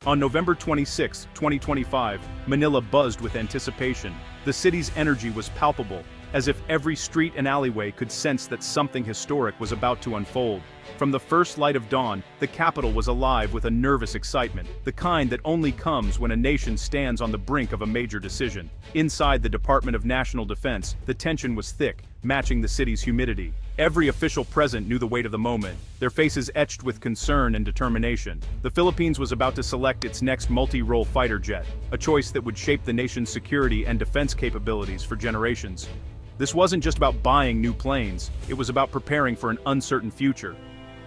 On November 26, 2025, Manila buzzed with anticipation. The city's energy was palpable, as if every street and alleyway could sense that something historic was about to unfold. From the first light of dawn, the capital was alive with a nervous excitement, the kind that only comes when a nation stands on the brink of a major decision. Inside the Department of National Defense, the tension was thick, matching the city's humidity. Every official present knew the weight of the moment, their faces etched with concern and determination. The Philippines was about to select its next multi-role fighter jet, a choice that would shape the nation's security and defense capabilities for generations. This wasn't just about buying new planes, it was about preparing for an uncertain future.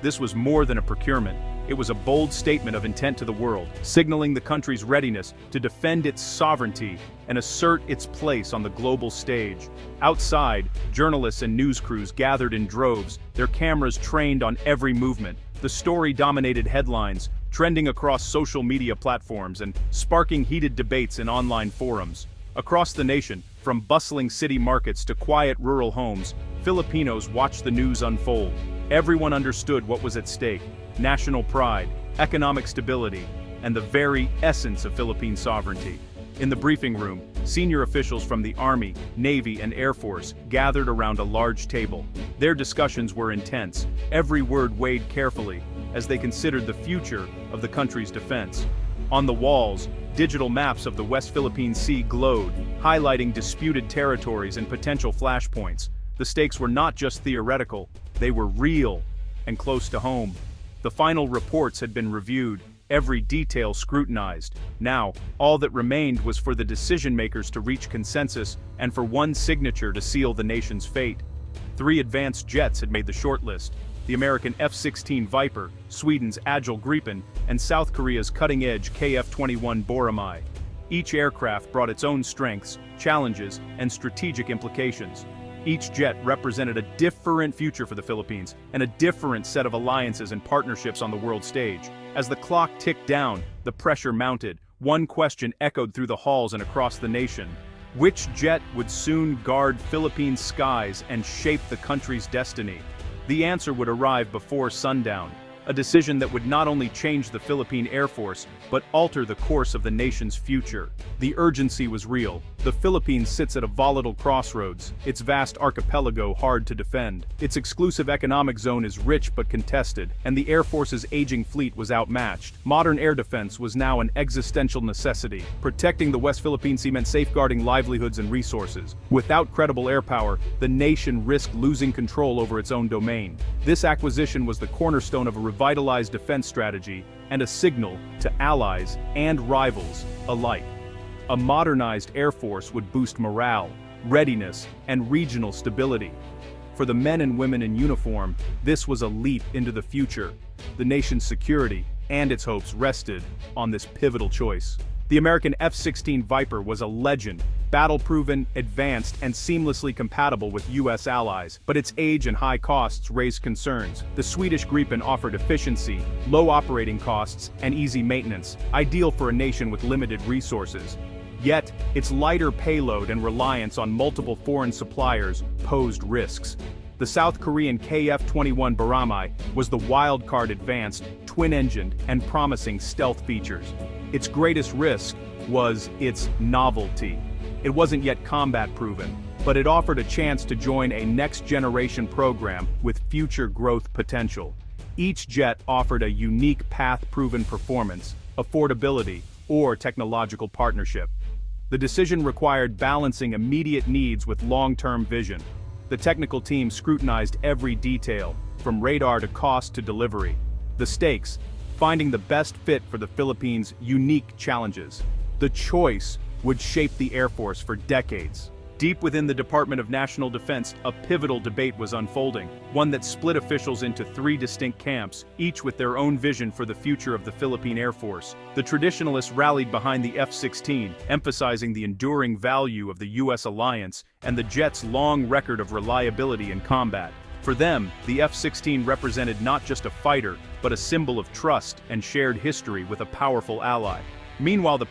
This was more than a procurement. It was a bold statement of intent to the world, signaling the country's readiness to defend its sovereignty and assert its place on the global stage. Outside, journalists and news crews gathered in droves, their cameras trained on every movement. The story dominated headlines, trending across social media platforms and sparking heated debates in online forums. Across the nation, from bustling city markets to quiet rural homes, Filipinos watched the news unfold. Everyone understood what was at stake: national pride, economic stability, and the very essence of Philippine sovereignty. In the briefing room, senior officials from the Army, Navy, and Air Force gathered around a large table. Their discussions were intense, every word weighed carefully, as they considered the future of the country's defense. On the walls, digital maps of the West Philippine Sea glowed, highlighting disputed territories and potential flashpoints. The stakes were not just theoretical, they were real and close to home. The final reports had been reviewed, every detail scrutinized. Now, all that remained was for the decision-makers to reach consensus and for one signature to seal the nation's fate. 3 advanced jets had made the shortlist: the American F-16 Viper, Sweden's agile Gripen, and South Korea's cutting-edge KF-21 Boramae. Each aircraft brought its own strengths, challenges, and strategic implications. Each jet represented a different future for the Philippines, and a different set of alliances and partnerships on the world stage. As the clock ticked down, the pressure mounted. One question echoed through the halls and across the nation: which jet would soon guard Philippine skies and shape the country's destiny? The answer would arrive before sundown, a decision that would not only change the Philippine Air Force, but alter the course of the nation's future. The urgency was real. The Philippines sits at a volatile crossroads, its vast archipelago hard to defend. Its exclusive economic zone is rich but contested, and the Air Force's aging fleet was outmatched. Modern air defense was now an existential necessity. Protecting the West Philippine Sea meant safeguarding livelihoods and resources. Without credible air power, the nation risked losing control over its own domain. This acquisition was the cornerstone of a revitalized defense strategy and a signal to allies and rivals alike. A modernized Air Force would boost morale, readiness, and regional stability. For the men and women in uniform, this was a leap into the future. The nation's security and its hopes rested on this pivotal choice. The American F-16 Viper was a legend, battle-proven, advanced, and seamlessly compatible with U.S. allies, but its age and high costs raised concerns. The Swedish Gripen offered efficiency, low operating costs, and easy maintenance, ideal for a nation with limited resources. Yet, its lighter payload and reliance on multiple foreign suppliers posed risks. The South Korean KF-21 Boramae was the wild-card advanced, twin-engined, and promising stealth features. Its greatest risk was its novelty. It wasn't yet combat-proven, but it offered a chance to join a next-generation program with future growth potential. Each jet offered a unique path-proven performance, affordability, or technological partnership. The decision required balancing immediate needs with long-term vision. The technical team scrutinized every detail, from radar to cost to delivery. The stakes: finding the best fit for the Philippines' unique challenges. The choice would shape the Air Force for decades. Deep within the Department of National Defense, a pivotal debate was unfolding, one that split officials into 3 distinct camps, each with their own vision for the future of the Philippine Air Force. The traditionalists rallied behind the F-16, emphasizing the enduring value of the U.S. alliance and the jet's long record of reliability in combat. For them, the F-16 represented not just a fighter, but a symbol of trust and shared history with a powerful ally. Meanwhile, the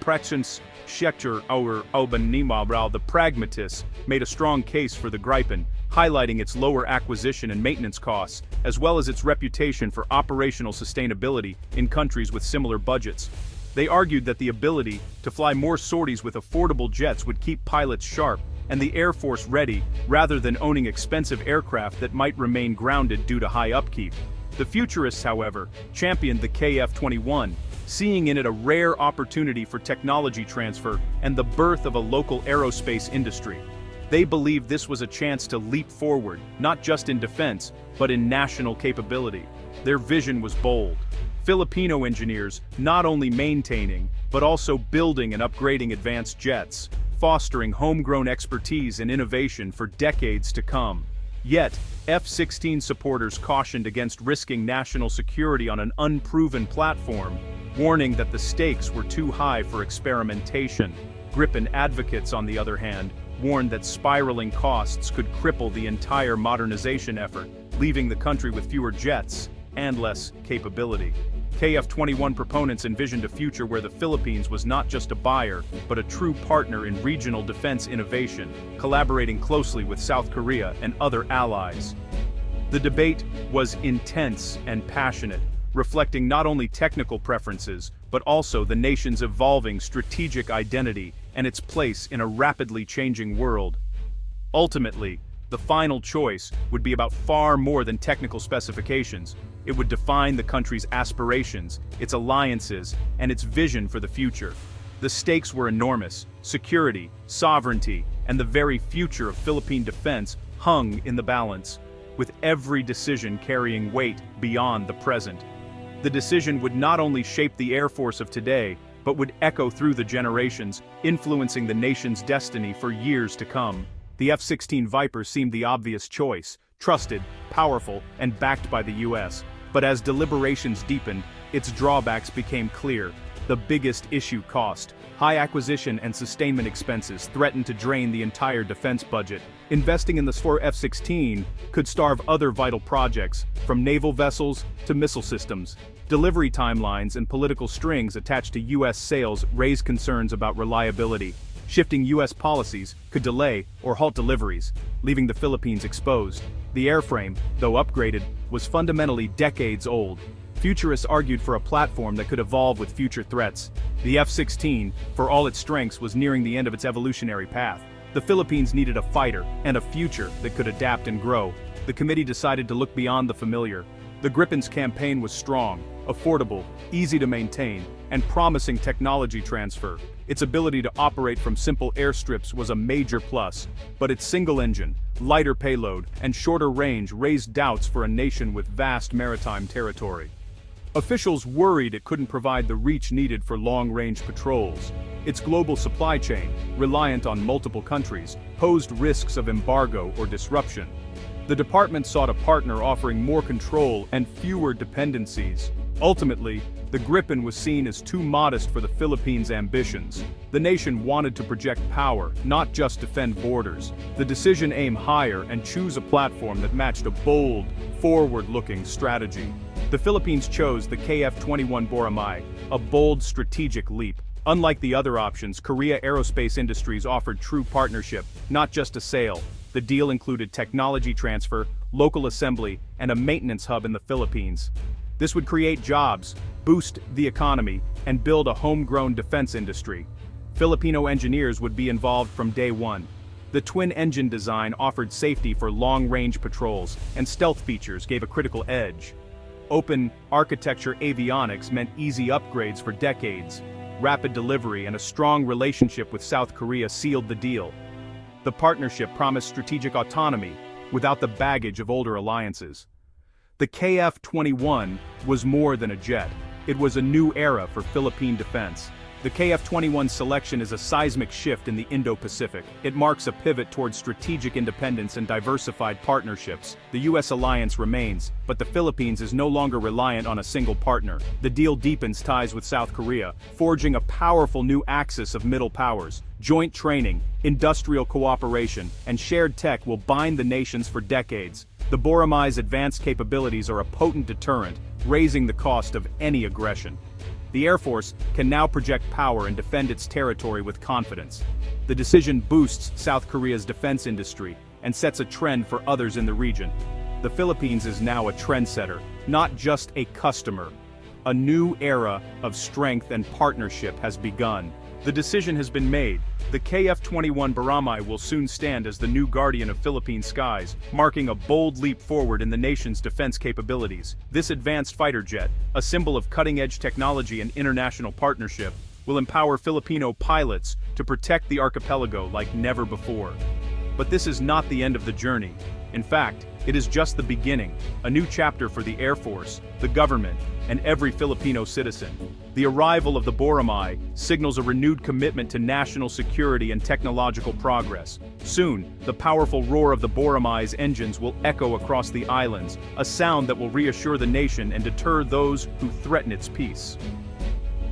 the pragmatists made a strong case for the Gripen, highlighting its lower acquisition and maintenance costs, as well as its reputation for operational sustainability in countries with similar budgets. They argued that the ability to fly more sorties with affordable jets would keep pilots sharp and the Air Force ready, rather than owning expensive aircraft that might remain grounded due to high upkeep. The futurists, however, championed the KF-21, seeing in it a rare opportunity for technology transfer and the birth of a local aerospace industry. They believed this was a chance to leap forward, not just in defense, but in national capability. Their vision was bold. Filipino engineers not only maintaining, but also building and upgrading advanced jets, fostering homegrown expertise and innovation for decades to come. Yet, F-16 supporters cautioned against risking national security on an unproven platform, warning that the stakes were too high for experimentation. Gripen advocates, on the other hand, warned that spiraling costs could cripple the entire modernization effort, leaving the country with fewer jets and less capability. KF-21 proponents envisioned a future where the Philippines was not just a buyer, but a true partner in regional defense innovation, collaborating closely with South Korea and other allies. The debate was intense and passionate, reflecting not only technical preferences, but also the nation's evolving strategic identity and its place in a rapidly changing world. Ultimately, the final choice would be about far more than technical specifications. It would define the country's aspirations, its alliances, and its vision for the future. The stakes were enormous. Security, sovereignty, and the very future of Philippine defense hung in the balance, with every decision carrying weight beyond the present. The decision would not only shape the Air Force of today, but would echo through the generations, influencing the nation's destiny for years to come. The F-16 Viper seemed the obvious choice, trusted, powerful, and backed by the U.S. But as deliberations deepened, its drawbacks became clear. The biggest issue: cost. High acquisition and sustainment expenses threatened to drain the entire defense budget. Investing in the F-16 could starve other vital projects, from naval vessels to missile systems. Delivery timelines and political strings attached to U.S. sales raised concerns about reliability. Shifting U.S. policies could delay or halt deliveries, leaving the Philippines exposed. The airframe, though upgraded, was fundamentally decades old. Futurists argued for a platform that could evolve with future threats. The F-16, for all its strengths, was nearing the end of its evolutionary path. The Philippines needed a fighter and a future that could adapt and grow. The committee decided to look beyond the familiar. The Gripen's campaign was strong, affordable, easy to maintain, and promising technology transfer. Its ability to operate from simple airstrips was a major plus, but its single engine, lighter payload, and shorter range raised doubts for a nation with vast maritime territory. Officials worried it couldn't provide the reach needed for long-range patrols. Its global supply chain, reliant on multiple countries, posed risks of embargo or disruption. The department sought a partner offering more control and fewer dependencies. Ultimately, the Gripen was seen as too modest for the Philippines' ambitions. The nation wanted to project power, not just defend borders. The decision aimed higher and choose a platform that matched a bold, forward-looking strategy. The Philippines chose the KF-21 Boramae, a bold strategic leap. Unlike the other options, Korea Aerospace Industries offered true partnership, not just a sale. The deal included technology transfer, local assembly, and a maintenance hub in the Philippines. This would create jobs, boost the economy, and build a homegrown defense industry. Filipino engineers would be involved from day one. The twin-engine design offered safety for long-range patrols, and stealth features gave a critical edge. Open architecture avionics meant easy upgrades for decades. Rapid delivery and a strong relationship with South Korea sealed the deal. The partnership promised strategic autonomy, without the baggage of older alliances. The KF-21 was more than a jet. It was a new era for Philippine defense. The KF-21 selection is a seismic shift in the Indo-Pacific. It marks a pivot towards strategic independence and diversified partnerships. The U.S. alliance remains, but the Philippines is no longer reliant on a single partner. The deal deepens ties with South Korea, forging a powerful new axis of middle powers. Joint training, industrial cooperation, and shared tech will bind the nations for decades. The Boramae's advanced capabilities are a potent deterrent, raising the cost of any aggression. The Air Force can now project power and defend its territory with confidence. The decision boosts South Korea's defense industry and sets a trend for others in the region. The Philippines is now a trendsetter, not just a customer. A new era of strength and partnership has begun. The decision has been made. The KF-21 Boramae will soon stand as the new guardian of Philippine skies, marking a bold leap forward in the nation's defense capabilities. This advanced fighter jet, a symbol of cutting-edge technology and international partnership, will empower Filipino pilots to protect the archipelago like never before. But this is not the end of the journey. In fact, it is just the beginning, a new chapter for the Air Force, the government, and every Filipino citizen. The arrival of the Boramae signals a renewed commitment to national security and technological progress. Soon, the powerful roar of the Boramae's engines will echo across the islands, a sound that will reassure the nation and deter those who threaten its peace.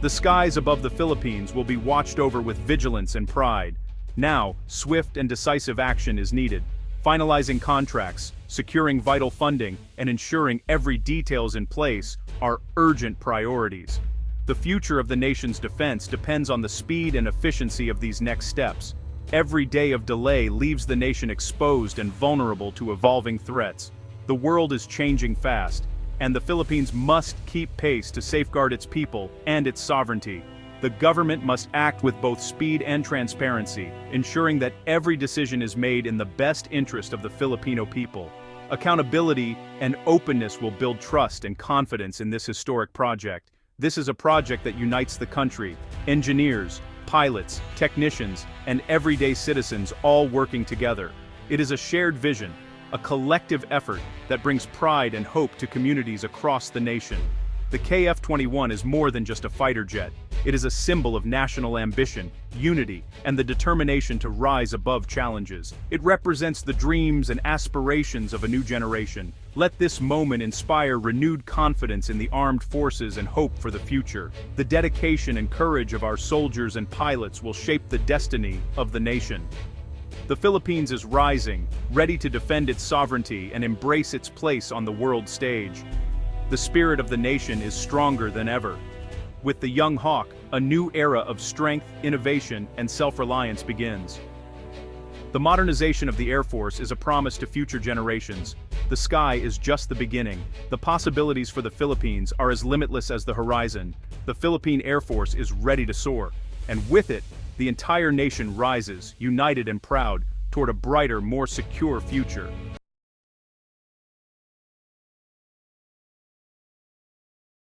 The skies above the Philippines will be watched over with vigilance and pride. Now, swift and decisive action is needed. Finalizing contracts, securing vital funding, and ensuring every detail is in place are urgent priorities. The future of the nation's defense depends on the speed and efficiency of these next steps. Every day of delay leaves the nation exposed and vulnerable to evolving threats. The world is changing fast, and the Philippines must keep pace to safeguard its people and its sovereignty. The government must act with both speed and transparency, ensuring that every decision is made in the best interest of the Filipino people. Accountability and openness will build trust and confidence in this historic project. This is a project that unites the country, engineers, pilots, technicians, and everyday citizens all working together. It is a shared vision, a collective effort that brings pride and hope to communities across the nation. The KF-21 is more than just a fighter jet. It is a symbol of national ambition, unity, and the determination to rise above challenges. It represents the dreams and aspirations of a new generation. Let this moment inspire renewed confidence in the armed forces and hope for the future. The dedication and courage of our soldiers and pilots will shape the destiny of the nation. The Philippines is rising, ready to defend its sovereignty and embrace its place on the world stage. The spirit of the nation is stronger than ever. With the young hawk, a new era of strength, innovation, and self-reliance begins. The modernization of the Air Force is a promise to future generations. The sky is just the beginning. The possibilities for the Philippines are as limitless as the horizon. The Philippine Air Force is ready to soar. And with it, the entire nation rises, united and proud, toward a brighter, more secure future.